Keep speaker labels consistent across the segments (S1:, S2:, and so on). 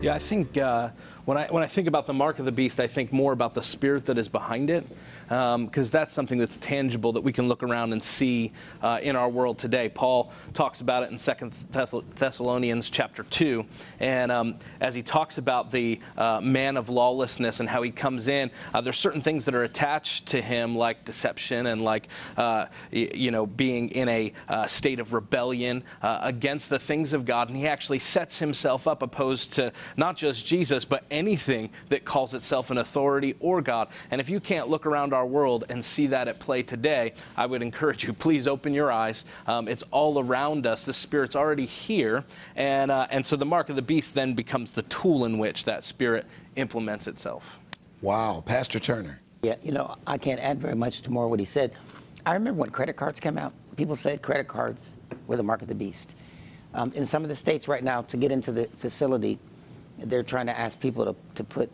S1: Yeah, I think when I think about the mark of the beast, I think more about the spirit that is behind it, because that's something that's tangible that we can look around and see in our world today. Paul talks about it in 2 Thessalonians chapter 2, and as he talks about the man of lawlessness and how he comes in, there's certain things that are attached to him, like deception and like being in a state of rebellion against the things of God, and he actually sets himself up opposed to not just Jesus, but anything that calls itself an authority or God. And if you can't look around our world and see that at play today, I would encourage you, please open your eyes. It's all around us. The Spirit's already here. And so the mark of the beast then becomes the tool in which that Spirit implements itself.
S2: Wow. Pastor Turner.
S3: Yeah, I can't add very much to more what he said. I remember when credit cards came out, people said credit cards were the mark of the beast. In some of the states right now, to get into the facility, they're trying to ask people to put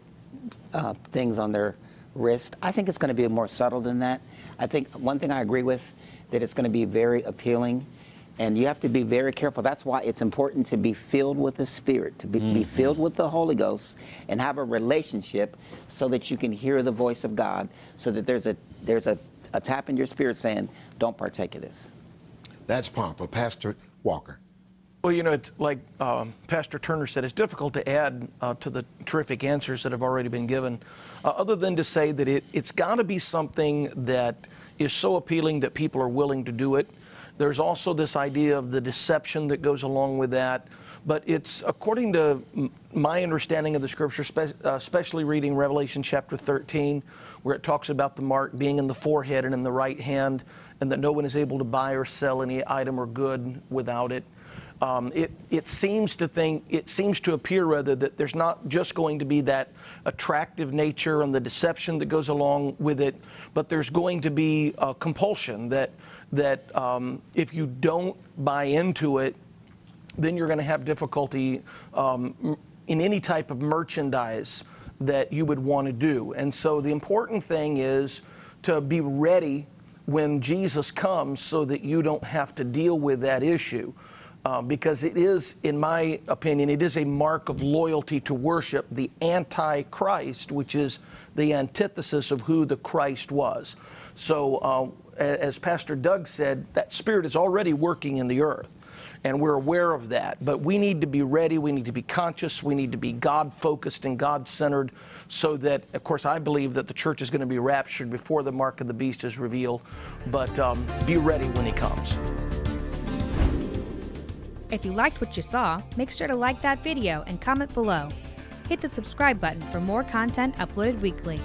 S3: things on their wrist. I think it's going to be more subtle than that. I think one thing I agree with, that it's going to be very appealing, and you have to be very careful. That's why it's important to be filled with the Spirit, to be filled with the Holy Ghost, and have a relationship so that you can hear the voice of God, so that there's a tap in your spirit saying, don't partake of this.
S2: That's powerful. Pastor Walker.
S4: Well, it's like Pastor Turner said, it's difficult to add to the terrific answers that have already been given, other than to say that it's got to be something that is so appealing that people are willing to do it. There's also this idea of the deception that goes along with that. But it's, according to my understanding of the Scripture, especially reading Revelation chapter 13, where it talks about the mark being in the forehead and in the right hand, and that no one is able to buy or sell any item or good without it. It seems to appear rather that there's not just going to be that attractive nature and the deception that goes along with it, but there's going to be a compulsion that if you don't buy into it, then you're going to have difficulty in any type of merchandise that you would want to do. And so the important thing is to be ready when Jesus comes so that you don't have to deal with that issue. Because it is, in my opinion, it is a mark of loyalty to worship the Antichrist, which is the antithesis of who the Christ was. So, as Pastor Doug said, that Spirit is already working in the earth, and we're aware of that. But we need to be ready, we need to be conscious, we need to be God-focused and God-centered, so that, of course, I believe that the church is going to be raptured before the mark of the beast is revealed, but be ready when he comes.
S5: If you liked what you saw, make sure to like that video and comment below. Hit the subscribe button for more content uploaded weekly.